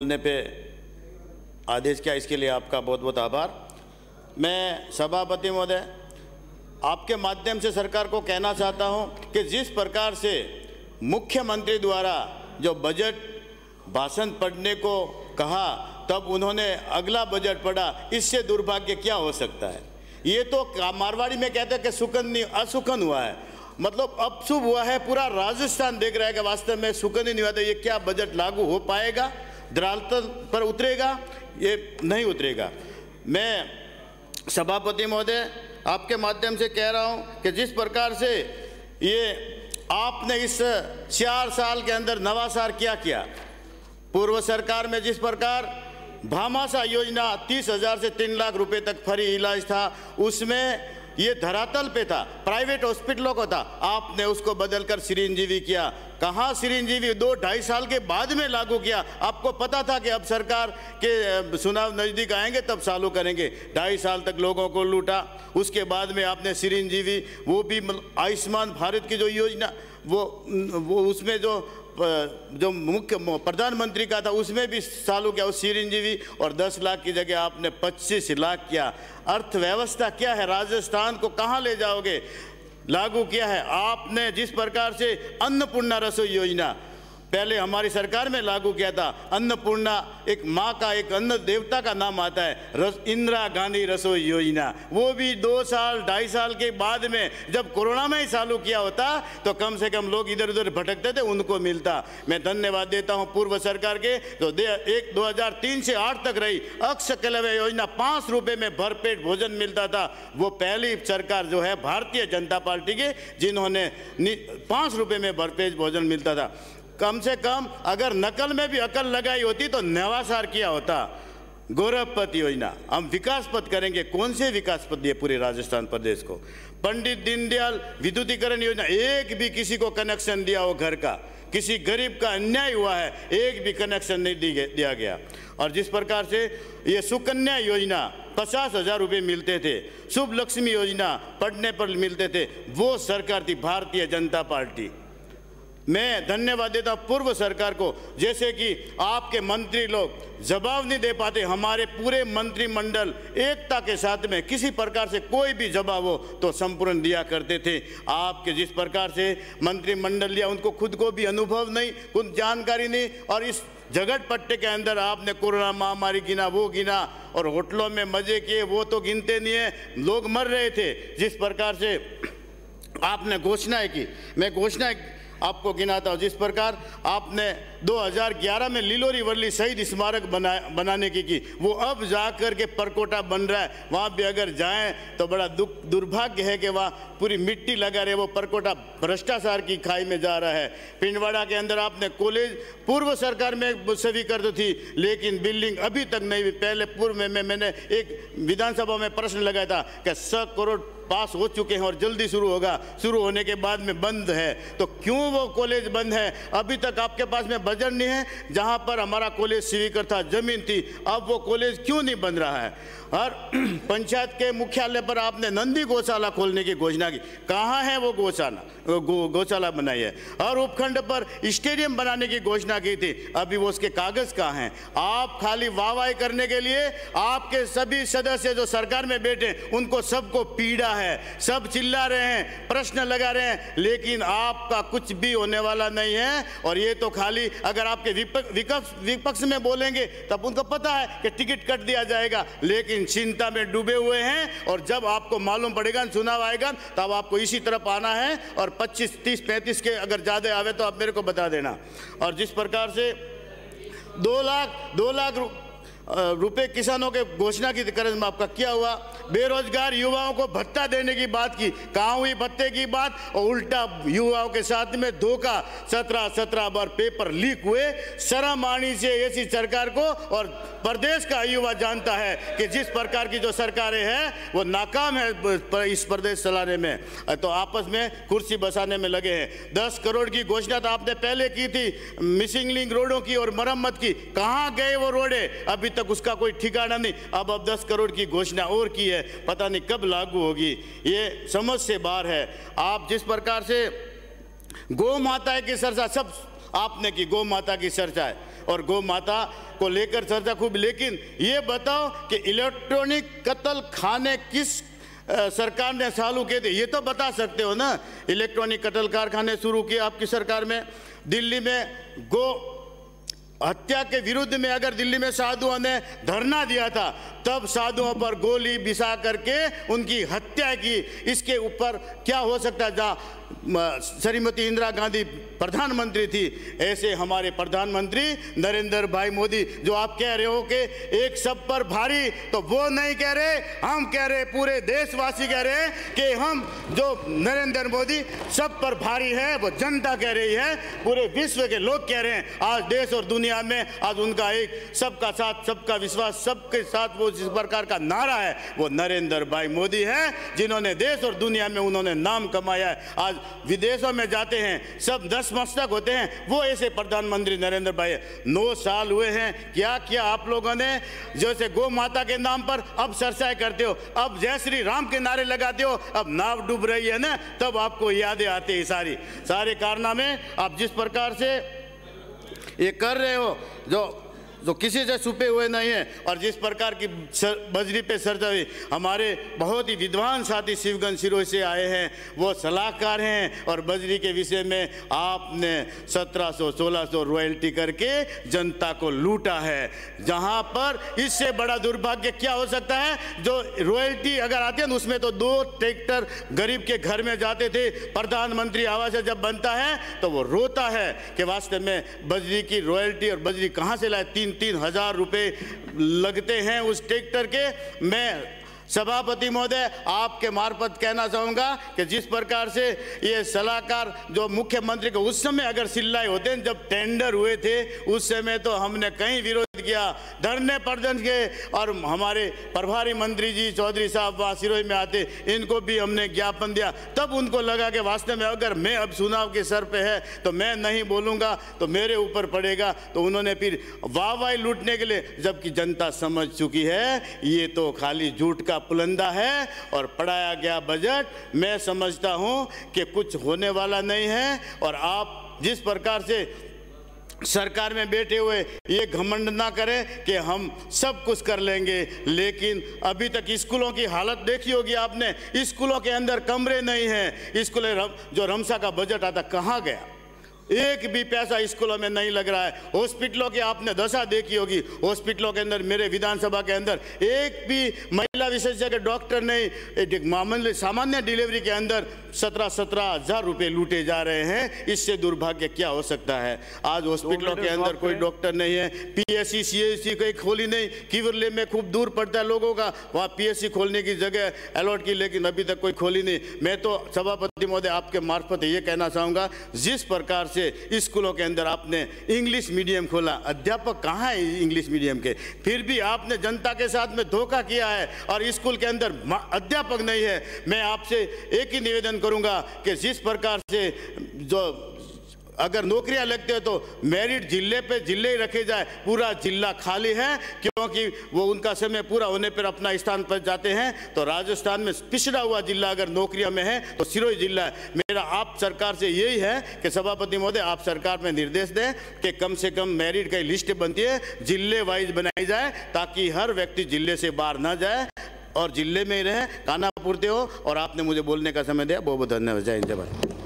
बोलने पे आदेश किया, इसके लिए आपका बहुत बहुत आभार। मैं सभापति महोदय आपके माध्यम से सरकार को कहना चाहता हूं कि जिस प्रकार से मुख्यमंत्री द्वारा जो बजट भाषण पढ़ने को कहा तब उन्होंने अगला बजट पढ़ा, इससे दुर्भाग्य क्या हो सकता है। ये तो मारवाड़ी में कहते हैं कि सुकन असुकन हुआ है, मतलब अब शुभ हुआ है। पूरा राजस्थान देख रहा है कि वास्तव में सुकन ही नहीं हुआ, तो ये क्या बजट लागू हो पाएगा, धरातल पर उतरेगा, ये नहीं उतरेगा। मैं सभापति महोदय आपके माध्यम से कह रहा हूं कि जिस प्रकार से ये आपने इस 4 साल के अंदर नवाचार क्या किया, पूर्व सरकार में जिस प्रकार भामाशाह योजना 30,000 से 3 लाख रुपए तक फ्री इलाज था, उसमें ये धरातल पे था, प्राइवेट हॉस्पिटलों को था, आपने उसको बदलकर चिरंजीवी किया। कहाँ चिरंजीवी 2-2.5 साल के बाद में लागू किया। आपको पता था कि अब सरकार के चुनाव नज़दीक आएंगे तब चालू करेंगे। 2.5 साल तक लोगों को लूटा, उसके बाद में आपने चिरंजीवी, वो भी आयुष्मान भारत की जो योजना वो उसमें जो मुख्य प्रधानमंत्री का था उसमें भी चालू किया उस चिरंजीवी, और 10 लाख की जगह आपने 25 लाख किया। अर्थव्यवस्था क्या है, राजस्थान को कहाँ ले जाओगे, लागू किया है आपने। जिस प्रकार से अन्नपूर्णा रसोई योजना पहले हमारी सरकार में लागू किया था, अन्नपूर्णा एक माँ का, एक अन्न देवता का नाम आता है, इंदिरा गांधी रसोई योजना, वो भी 2-2.5 साल के बाद में जब कोरोना में ही चालू किया होता तो कम से कम लोग इधर उधर भटकते थे, उनको मिलता। मैं धन्यवाद देता हूँ पूर्व सरकार के, तो 2003 से 8 तक रही अक्षकलव्य योजना, 5 रुपये में भरपेट भोजन मिलता था। वो पहली सरकार जो है भारतीय जनता पार्टी के, जिन्होंने 5 रुपये में भरपेट भोजन मिलता था। कम से कम अगर नकल में भी अकल लगाई होती तो नवाचार किया होता। गौरवपथ योजना, हम विकास पथ करेंगे, कौन से विकास पथ दिए पूरे राजस्थान प्रदेश को। पंडित दीनदयाल विद्युतीकरण योजना, एक भी किसी को कनेक्शन दिया हो घर का, किसी गरीब का अन्याय हुआ है, एक भी कनेक्शन नहीं दिया गया। और जिस प्रकार से ये सुकन्या योजना 50,000 रुपये मिलते थे, शुभ लक्ष्मी योजना पढ़ने पर मिलते थे, वो सरकार थी भारतीय जनता पार्टी। मैं धन्यवाद देता हूँ पूर्व सरकार को, जैसे कि आपके मंत्री लोग जवाब नहीं दे पाते, हमारे पूरे मंत्रिमंडल एकता के साथ में किसी प्रकार से कोई भी जवाब हो तो संपूर्ण दिया करते थे। आपके जिस प्रकार से मंत्रिमंडल लिया, उनको खुद को भी अनुभव नहीं, कुछ जानकारी नहीं, और इस जगत पट्टे के अंदर आपने कोरोना महामारी गिना, वो गिना, और होटलों में मजे किए, वो तो गिनते नहीं है, लोग मर रहे थे। जिस प्रकार से आपने घोषणाएं की, मैं घोषणाएं आपको गिनाता हूँ। जिस प्रकार आपने 2011 में लिलोरी वर्ली शहीद स्मारक बनाने की, वो अब जा कर के परकोटा बन रहा है। वहाँ भी अगर जाएं तो बड़ा दुर्भाग्य है कि वहाँ पूरी मिट्टी लगा रहे, वो परकोटा भ्रष्टाचार की खाई में जा रहा है। पिंडवाड़ा के अंदर आपने कॉलेज पूर्व सरकार में स्वीकृत थी, लेकिन बिल्डिंग अभी तक नहीं। पहले पूर्व में मैंने एक विधानसभा में प्रश्न लगाया था कि 100 करोड़ पास हो चुके हैं और जल्दी शुरू होगा, शुरू होने के बाद में बंद है, तो क्यों वो कॉलेज बंद है? अभी तक आपके पास में बजट नहीं है। जहां पर हमारा कॉलेज स्वीकृत था, जमीन थी, अब वो कॉलेज क्यों नहीं बन रहा है? और पंचायत के मुख्यालय पर आपने नंदी गौशाला खोलने की घोषणा की, कहाँ है वो गौशाला बनाई है? और उपखंड पर स्टेडियम बनाने की घोषणा की थी, अभी वो उसके कागज कहाँ हैं? आप खाली वाहवाही करने के लिए आपके सभी सदस्य जो सरकार में बैठे उनको सबको पीड़ा है, सब चिल्ला रहे हैं, प्रश्न लगा रहे हैं, लेकिन आपका कुछ भी होने वाला नहीं है। और ये तो खाली अगर आपके विपक्ष में बोलेंगे तब उनको पता है कि टिकट कट दिया जाएगा, लेकिन चिंता में डूबे हुए हैं। और जब आपको मालूम पड़ेगा चुनाव आएगा तब आपको इसी तरफ आना है, और 25, 30, 35 के अगर ज्यादा आवे तो आप मेरे को बता देना। और जिस प्रकार से 2 लाख रुपए किसानों के घोषणा की कर्ज में आपका क्या हुआ? बेरोजगार युवाओं को भत्ता देने की बात की, कहाँ हुई भत्ते की बात? और उल्टा युवाओं के साथ में धोखा, 17 बार पेपर लीक हुए। शर्म आनी चाहिए ऐसी सरकार को। और प्रदेश का युवा जानता है कि जिस प्रकार की जो सरकारें हैं वो नाकाम है इस प्रदेश चलाने में, तो आपस में कुर्सी बसाने में लगे हैं। 10 करोड़ की घोषणा तो आपने पहले की थी मिसिंग लिंक रोडों की और मरम्मत की, कहाँ गए वो रोडे? अभी तक उसका कोई ठिकाना नहीं। अब 10 करोड़ की घोषणा और की है, पता नहीं कब लागू होगी, ये समझ से बाहर है। आप जिस प्रकार से गौ माता की चर्चा सब आपने की, गौ माता की चर्चा है, और गौ माता को लेकर चर्चा खूब, लेकिन ये बताओ कि इलेक्ट्रॉनिक कत्ल खाने किस सरकार ने चालू किए थे, ये तो बता सकते हो ना। इलेक्ट्रॉनिक कत्ल कारखाने शुरू किए आपकी सरकार में। दिल्ली में गो हत्या के विरुद्ध में अगर दिल्ली में साधुओं ने धरना दिया था, तब साधुओं पर गोली बिसा करके उनकी हत्या की। इसके ऊपर क्या हो सकता है? जहाँ श्रीमती इंदिरा गांधी प्रधानमंत्री थी, ऐसे हमारे प्रधानमंत्री नरेंद्र भाई मोदी, जो आप कह रहे हो कि एक सब पर भारी, तो वो नहीं कह रहे, हम कह रहे, पूरे देशवासी कह रहे हैं कि हम जो नरेंद्र मोदी सब पर भारी है, वो जनता कह रही है, पूरे विश्व के लोग कह रहे हैं। आज देश और दुनिया में आज उनका एक सबका साथ सबका विश्वास सबके साथ वो जिस प्रकार का नारा है, वो नरेंद्र भाई मोदी है, जिन्होंने देश और दुनिया में उन्होंने नाम कमाया है। आज विदेशों में जाते हैं, सब नतमस्तक होते हैं, वो ऐसे प्रधानमंत्री नरेंद्र भाई। 9 साल हुए हैं, क्या किया आप लोगों ने? जैसे गौ माता के नाम पर अब चर्चाएं करते हो, अब जय श्री राम के नारे लगाते हो, अब नाव डूब रही है ना, तब आपको यादें आती है सारे कारनामे आप जिस प्रकार से ये कर रहे हो, जो किसी से छुपे हुए नहीं है। और जिस प्रकार की बजरी पे चर्चा हुई, हमारे बहुत ही विद्वान साथी शिवगंज सिरोही से आए हैं, वो सलाहकार हैं, और बजरी के विषय में आपने 1700-1600 रॉयल्टी करके जनता को लूटा है। जहां पर इससे बड़ा दुर्भाग्य क्या हो सकता है? जो रॉयल्टी अगर आती है, उसमें तो 2 ट्रैक्टर गरीब के घर में जाते थे। प्रधानमंत्री आवास जब बनता है तो वो रोता है कि वास्तव में बजरी की रॉयल्टी और बजरी कहाँ से लाए? 3-3 हजार रुपए लगते हैं उस ट्रैक्टर के। मैं सभापति महोदय आपके मार्फत कहना चाहूँगा कि जिस प्रकार से ये सलाहकार जो मुख्यमंत्री को उस समय अगर चिल्लाए होते हैं, जब टेंडर हुए थे उस समय तो हमने कहीं विरोध किया, धरने प्रदर्शन किए, और हमारे प्रभारी मंत्री जी चौधरी साहब वहाँ सिरोही में आते, इनको भी हमने ज्ञापन दिया। तब उनको लगा कि वास्तव में अगर मैं अब चुनाव के सर पे है तो मैं नहीं बोलूँगा तो मेरे ऊपर पड़ेगा, तो उन्होंने फिर वाहवाही लूटने के लिए, जबकि जनता समझ चुकी है ये तो खाली झूठ का पुलंदा है और पढ़ाया गया बजट। मैं समझता हूं कि कुछ होने वाला नहीं है। और आप जिस प्रकार से सरकार में बैठे हुए ये घमंड ना करें कि हम सब कुछ कर लेंगे, लेकिन अभी तक स्कूलों की हालत देखी होगी आपने। स्कूलों के अंदर कमरे नहीं हैं। स्कूल जो रमसा का बजट आता कहाँ गया? एक भी पैसा स्कूलों में नहीं लग रहा है। हॉस्पिटलों की आपने दशा देखी होगी, हॉस्पिटलों के अंदर मेरे विधानसभा के अंदर एक भी महिला विशेषज्ञ डॉक्टर नहीं। मामूली सामान्य डिलीवरी के अंदर 17-17 हजार रुपये लूटे जा रहे हैं। इससे दुर्भाग्य क्या हो सकता है? आज हॉस्पिटलों के अंदर कोई डॉक्टर नहीं है। PSC CHC कहीं खोली नहीं। किवरले में खूब दूर पड़ता है लोगों का, वहाँ PSC खोलने की जगह अलॉट की, लेकिन अभी तक कोई खोली नहीं। मैं तो सभापति महोदय आपके मार्फत ये कहना चाहूँगा, जिस प्रकार से स्कूलों के अंदर आपने इंग्लिश मीडियम खोला, अध्यापक कहाँ है इंग्लिश मीडियम के? फिर भी आपने जनता के साथ में धोखा किया है और स्कूल के अंदर अध्यापक नहीं है। मैं आपसे एक ही निवेदन करूंगा कि जिस प्रकार से जो अगर नौकरियां लगती है तो मेरिट जिले पे जिले ही रखे जाए। पूरा जिला खाली है क्योंकि वो उनका समय पूरा होने पर अपना स्थान पर जाते हैं। तो राजस्थान में पिछड़ा हुआ जिला अगर नौकरियों में है तो सिरोही जिला है। मेरा आप सरकार से यही है कि सभापति महोदय आप सरकार में निर्देश दें कि कम से कम मेरिट की लिस्ट बनती है, जिले वाइज बनाई जाए, ताकि हर व्यक्ति जिले से बाहर ना जाए और जिले में ही रहे, खाना पूर्ति हो। और आपने मुझे बोलने का समय दिया, बहुत बहुत धन्यवाद। जय हिंद, जय भारत।